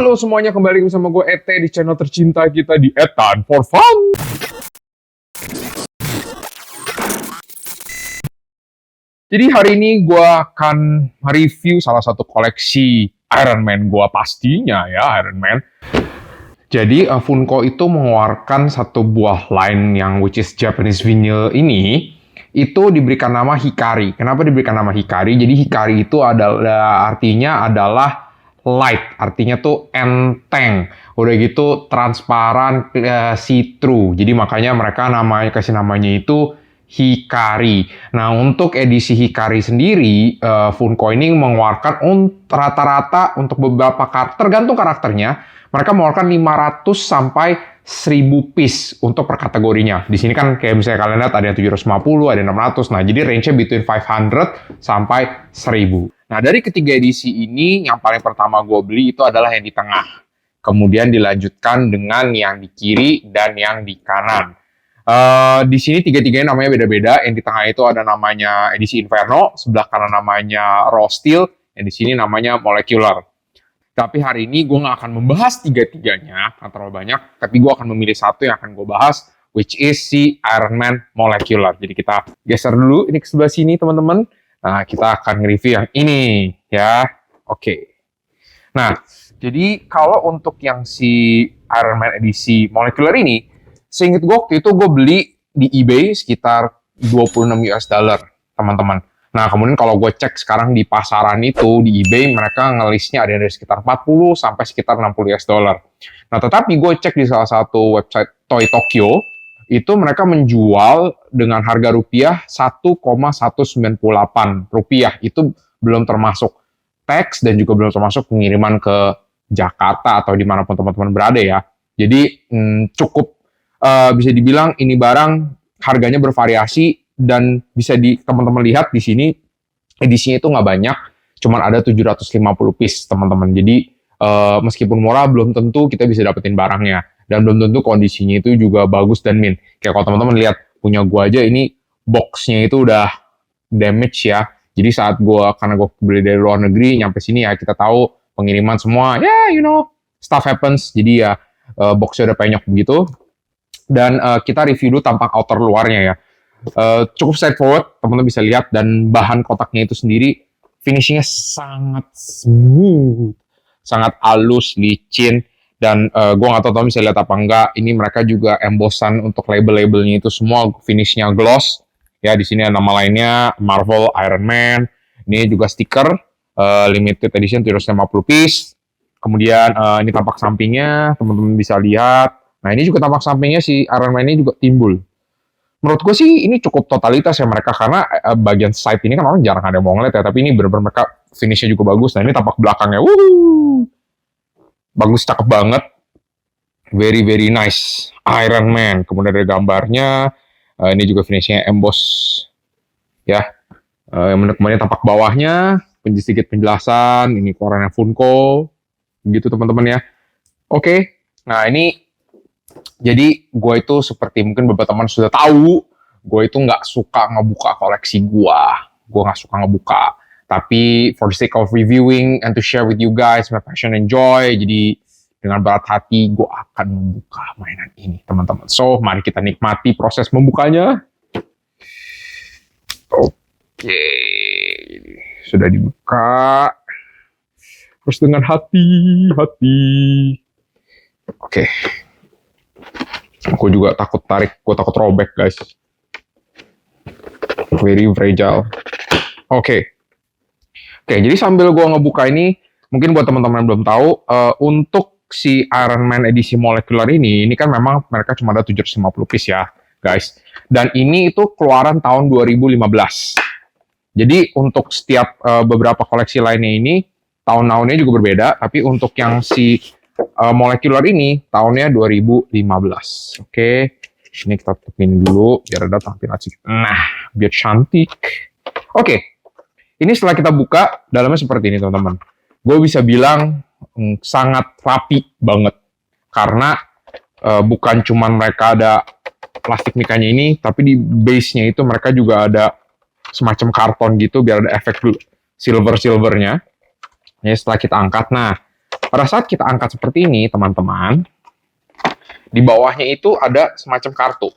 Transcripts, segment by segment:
Halo semuanya, kembali bersama gue Ete di channel tercinta kita di Etan for Fun. Jadi hari ini gue akan mereview salah satu koleksi Iron Man gue pastinya ya, Iron Man. Jadi Funko itu mengeluarkan satu buah line yang which is Japanese vinyl ini, itu diberikan nama Hikari. Kenapa diberikan nama Hikari? Jadi Hikari itu artinya adalah light, artinya tuh enteng. Udah gitu transparan, see-through. Jadi makanya mereka kasih namanya itu Hikari. Nah, untuk edisi Hikari sendiri, Funko ini mengeluarkan rata-rata untuk beberapa karakter, tergantung karakternya, mereka mengeluarkan 500 sampai 1000 piece untuk per kategorinya. Di sini kan kayak misalnya kalian lihat ada yang 750, ada yang 600. Nah, jadi range-nya between 500 sampai 1000. Nah, dari ketiga edisi ini, yang paling pertama gue beli itu adalah yang di tengah. Kemudian dilanjutkan dengan yang di kiri dan yang di kanan. Di sini tiga-tiganya namanya beda-beda. Yang di tengah itu ada namanya edisi Inferno, sebelah kanan namanya Raw Steel, yang di sini namanya Molecular. Tapi hari ini gue nggak akan membahas tiga-tiganya, nggak terlalu banyak, tapi gue akan memilih satu yang akan gue bahas, which is si Iron Man Molecular. Jadi kita geser dulu ini ke sebelah sini, teman-teman. Nah, kita akan nge-review yang ini, ya. Oke. Nah, jadi kalau untuk yang si Iron Man edisi Molecular ini, seinget gue waktu itu gue beli di eBay sekitar 26 US dollar, teman-teman. Nah, kemudian kalau gue cek sekarang di pasaran itu, di eBay, mereka ngelistnya ada dari sekitar 40 sampai sekitar 60 US dollar. Nah, tetapi gue cek di salah satu website Toy Tokyo, itu mereka menjual dengan harga rupiah 1,198 rupiah. Itu belum termasuk tax dan juga belum termasuk pengiriman ke Jakarta atau dimanapun teman-teman berada ya. Jadi cukup bisa dibilang ini barang harganya bervariasi dan bisa teman-teman lihat di sini edisinya itu nggak banyak, cuman ada 750 piece teman-teman. Jadi meskipun murah belum tentu kita bisa dapetin barangnya. Dan belum tentu kondisinya itu juga bagus dan mint. Kayak kalau teman-teman lihat punya gua aja ini boxnya itu udah damage ya. Jadi saat karena gua beli dari luar negeri nyampe sini ya kita tahu pengiriman semua ya stuff happens. Jadi ya boxnya udah penyok begitu. Dan kita review dulu tampak outer luarnya ya. Cukup straightforward, teman-teman bisa lihat, dan bahan kotaknya itu sendiri finishingnya sangat smooth, sangat halus, licin. Dan gue nggak tahu bisa lihat apa enggak. Ini mereka juga embossan untuk label-labelnya itu semua finishnya gloss. Ya di sini ada nama lainnya Marvel, Iron Man. Ini juga stiker limited edition 350 piece. Kemudian ini tampak sampingnya, teman-teman bisa lihat. Nah ini juga tampak sampingnya si Iron Man ini juga timbul. Menurut gue sih ini cukup totalitas ya mereka, karena bagian side ini kan orang jarang ada yang mau ngeliat ya. Tapi ini benar-benar mereka finishnya juga bagus. Nah ini tampak belakangnya. Bagus, cakep banget. Very, very nice. Iron Man. Kemudian ada gambarnya. Ini juga finishnya emboss. Ya. Kemudian tampak bawahnya. Sedikit penjelasan. Ini korannya Funko. Gitu teman-teman ya. Oke. Nah ini. Jadi gue itu seperti mungkin beberapa teman sudah tahu. Gue itu nggak suka ngebuka koleksi gue. Gue nggak suka ngebuka. Tapi for the sake of reviewing and to share with you guys my passion and joy, jadi dengan berat hati gue akan membuka mainan ini, teman-teman. So, mari kita nikmati proses membukanya. Oke, sudah dibuka. Terus dengan hati-hati. Oke. Aku juga takut gue takut robek, guys. Very fragile. Oke, jadi sambil gue ngebuka ini, mungkin buat teman-teman yang belum tahu, untuk si Iron Man edisi Molecular ini kan memang mereka cuma ada 750 piece ya, guys. Dan ini itu keluaran tahun 2015. Jadi untuk setiap beberapa koleksi lainnya ini, tahun-tahunnya juga berbeda, tapi untuk yang si Molecular ini, tahunnya 2015. Oke, ini kita tutupin dulu, biar ada tampilan sedikit. Nah, biar cantik. Oke. Ini setelah kita buka, dalamnya seperti ini teman-teman. Gue bisa bilang sangat rapi banget. Karena bukan cuma mereka ada plastik mikanya ini, tapi di base-nya itu mereka juga ada semacam karton gitu, biar ada efek silver-silvernya. Ini setelah kita angkat, nah Pada saat kita angkat seperti ini, teman-teman, di bawahnya itu ada semacam kartu.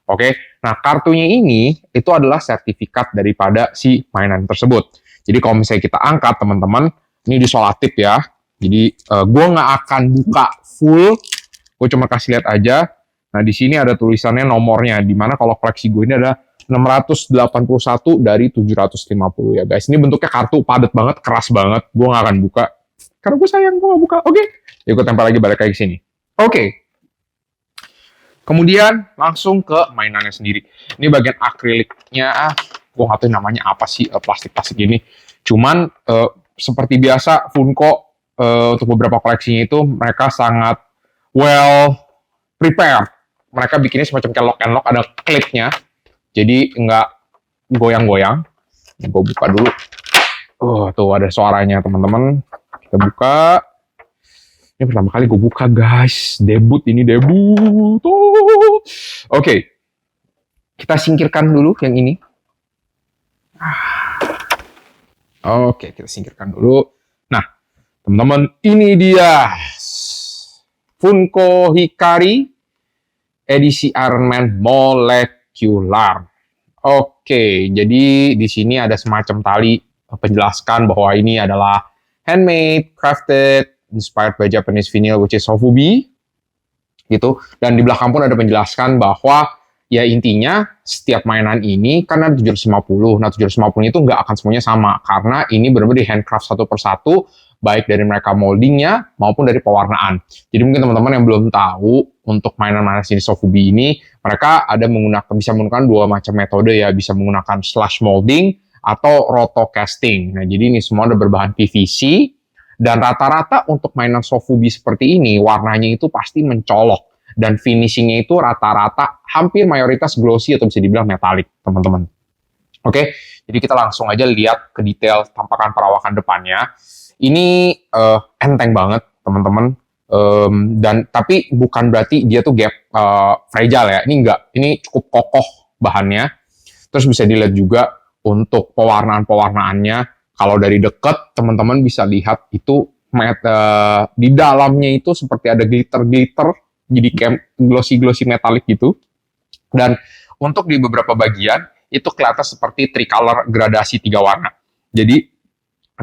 Oke, nah kartunya ini itu adalah sertifikat daripada si mainan tersebut. Jadi kalau misalnya kita angkat, teman-teman, ini disolatif ya. Jadi gue nggak akan buka full, gue cuma kasih lihat aja. Nah di sini ada tulisannya nomornya, dimana kalau koleksi gue ini ada 681 dari 750 ya guys. Ini bentuknya kartu padat banget, keras banget. Gue nggak akan buka karena gue sayang, gue nggak buka. Oke, ya gue tempel lagi, balik lagi ke sini. Oke. Kemudian langsung ke mainannya sendiri. Ini bagian akriliknya, gue nggak tahu namanya apa sih, plastik-plastik ini. Cuman seperti biasa Funko untuk beberapa koleksinya itu mereka sangat well prepared. Mereka bikinnya semacam kayak lock and lock, ada klipnya. Jadi nggak goyang-goyang. Gue buka dulu. Tuh ada suaranya teman-teman. Kita buka. Ini pertama kali gue buka guys. Debut. Oke. Kita singkirkan dulu yang ini. Oke, kita singkirkan dulu. Nah, teman-teman, ini dia Funko Hikari edisi Iron Man Molecular. Oke, jadi di sini ada semacam tali penjelaskan bahwa ini adalah handmade, crafted, inspired by Japanese vinyl which is Sofubi gitu. Dan di belakang pun ada penjelaskan bahwa ya intinya setiap mainan ini kan ada 750. Nah 750 itu nggak akan semuanya sama karena ini benar-benar di handcraft satu persatu, baik dari mereka moldingnya maupun dari pewarnaan. Jadi mungkin teman-teman yang belum tahu untuk mainan-mainan jenis Sofubi ini, mereka ada bisa menggunakan dua macam metode ya, bisa menggunakan slash molding atau roto casting. Nah jadi ini semua ada berbahan PVC. Dan rata-rata untuk mainan Sofubi seperti ini, warnanya itu pasti mencolok. Dan finishingnya itu rata-rata hampir mayoritas glossy atau bisa dibilang metalik, teman-teman. Oke, jadi kita langsung aja lihat ke detail tampakan perawakan depannya. Ini enteng banget, teman-teman. Tapi bukan berarti dia tuh fragile ya. Ini enggak, ini cukup kokoh bahannya. Terus bisa dilihat juga untuk pewarnaan-pewarnaannya. Kalau dari dekat, teman-teman bisa lihat itu di dalamnya itu seperti ada glitter-glitter, jadi kayak glossy-glossy metalik gitu. Dan untuk di beberapa bagian, itu kelihatan seperti tricolor gradasi 3 warna. Jadi,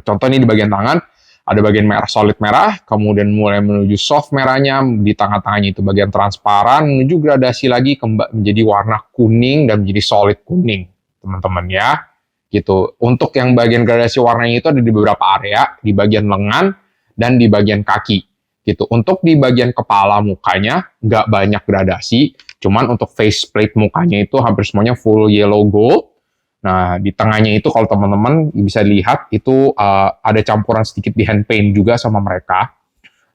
contoh ini di bagian tangan, ada bagian merah, solid merah, kemudian mulai menuju soft merahnya, di tengah-tengahnya itu bagian transparan, menuju gradasi lagi menjadi warna kuning dan menjadi solid kuning, teman-teman ya. Gitu. Untuk yang bagian gradasi warnanya itu ada di beberapa area, di bagian lengan dan di bagian kaki. Gitu. Untuk di bagian kepala mukanya nggak banyak gradasi, cuman untuk faceplate mukanya itu hampir semuanya full yellow gold. Nah di tengahnya itu kalau teman-teman bisa lihat itu ada campuran sedikit di hand paint juga sama mereka.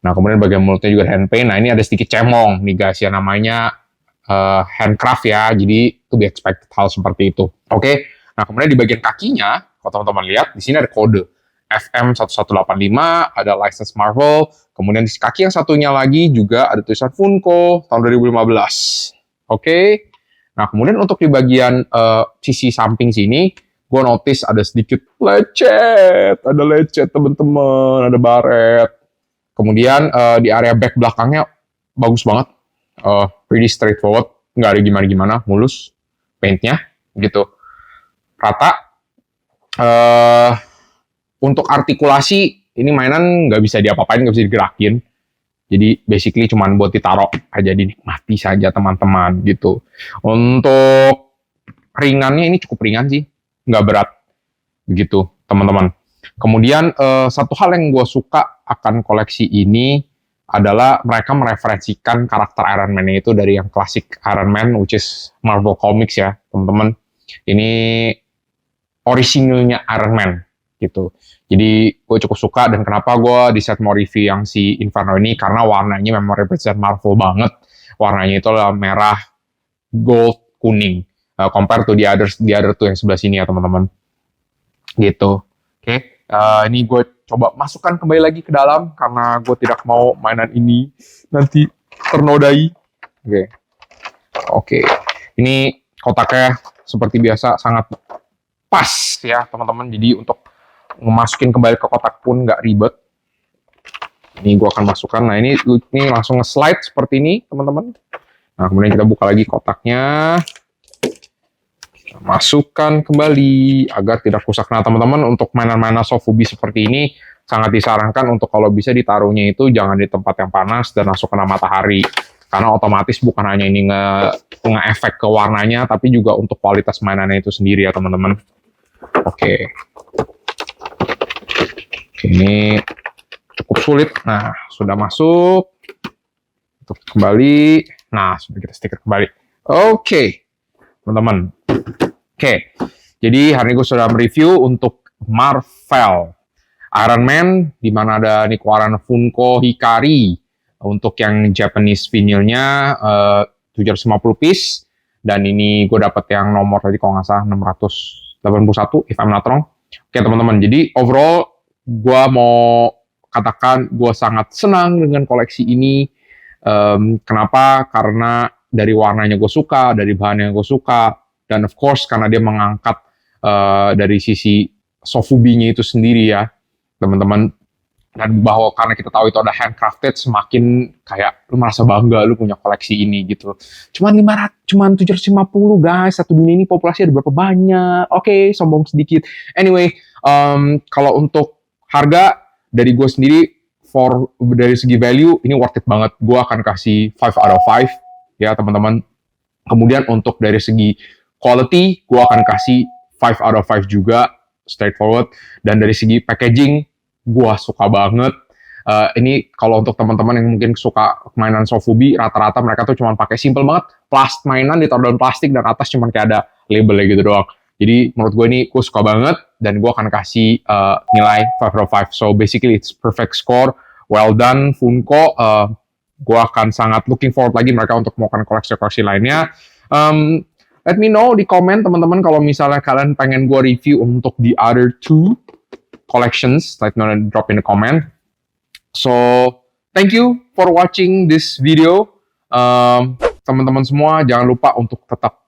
Nah kemudian bagian mulutnya juga hand paint. Nah ini ada sedikit cemong nih guys ya, namanya handcraft ya. Jadi to be expected hal seperti itu. Oke. Nah, kemudian di bagian kakinya, kalau teman-teman lihat, di sini ada kode FM1185, ada license Marvel, kemudian di kaki yang satunya lagi juga ada tulisan Funko tahun 2015. Oke. Nah, kemudian untuk di bagian sisi samping sini, gue notice ada sedikit lecet, teman-teman, ada baret. Kemudian di area back belakangnya bagus banget, pretty straightforward, nggak ada gimana-gimana, mulus paintnya gitu. Rata. Untuk artikulasi ini mainan nggak bisa diapa-apain, nggak bisa digerakin. Jadi basically cuma buat ditaruh aja, dinikmati saja teman-teman gitu. Untuk ringannya ini cukup ringan sih, nggak berat begitu teman-teman. Kemudian satu hal yang gue suka akan koleksi ini adalah mereka mereferensikan karakter Iron Man itu dari yang klasik Iron Man, which is Marvel Comics ya teman-teman. Ini originalnya Iron Man gitu. Jadi gue cukup suka, dan kenapa gue di set mau review yang si Inferno ini karena warnanya memang represent Marvel banget. Warnanya itu adalah merah, gold, kuning. Compare to the other tuh yang sebelah sini ya teman-teman. Gitu. Oke. Ini gue coba masukkan kembali lagi ke dalam karena gue tidak mau mainan ini nanti ternodai. Oke. Ini kotaknya seperti biasa sangat pas ya teman-teman, jadi untuk memasukin kembali ke kotak pun nggak ribet. Ini gue akan masukkan. Nah, ini langsung nge-slide seperti ini, teman-teman. Nah, kemudian kita buka lagi kotaknya. Masukkan kembali agar tidak rusak. Nah, teman-teman, untuk mainan-mainan Sofubi seperti ini sangat disarankan untuk kalau bisa ditaruhnya itu jangan di tempat yang panas dan langsung kena matahari. Karena otomatis bukan hanya ini nge-efek ke warnanya, tapi juga untuk kualitas mainannya itu sendiri ya, teman-teman. Oke. Ini cukup sulit. Nah, sudah masuk. Untuk kembali. Nah, sudah kita stiker kembali. Oke, teman-teman. Oke, jadi hari ini gue sudah mereview untuk Marvel Iron Man, di mana ada nih keluaran Funko Hikari. Untuk yang Japanese vinylnya 750 piece. Dan ini gue dapet yang nomor tadi kalau nggak salah 681, if I'm not wrong. Oke, teman-teman, jadi overall gue mau katakan gue sangat senang dengan koleksi ini. Kenapa? Karena dari warnanya gue suka, dari bahannya gue suka, dan of course karena dia mengangkat dari sisi Sofubi-nya itu sendiri ya, teman-teman. Dan bahwa karena kita tahu itu ada handcrafted, semakin kayak lu merasa bangga lu punya koleksi ini gitu. Cuman 750 guys, satu dunia ini populasi ada berapa banyak. Oke, sombong sedikit. Anyway, kalau untuk harga dari gue sendiri, dari segi value ini worth it banget. Gue akan kasih 5 out of 5 ya, teman-teman. Kemudian untuk dari segi quality, gue akan kasih 5 out of 5 juga, straightforward. Dan dari segi packaging, gue suka banget. Ini kalau untuk teman-teman yang mungkin suka mainan Sofubi, rata-rata mereka tuh cuma pakai simple banget, mainan ditaruh dalam plastik dan atas cuma kayak ada labelnya gitu doang. Jadi menurut gue ini gue suka banget dan gue akan kasih nilai 5 out of 5. So basically it's perfect score. Well done Funko. Gue akan sangat looking forward lagi mereka untuk melakukan koleksi-koleksi lainnya. Let me know di komen teman-teman kalau misalnya kalian pengen gue review untuk the other two collections. Let me know, drop in the comment. So thank you for watching this video. Teman-teman semua jangan lupa untuk tetap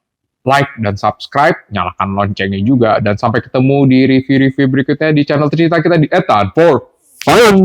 like dan subscribe, nyalakan loncengnya juga, dan sampai ketemu di review-review berikutnya di channel tercinta kita di Ethan for Fun.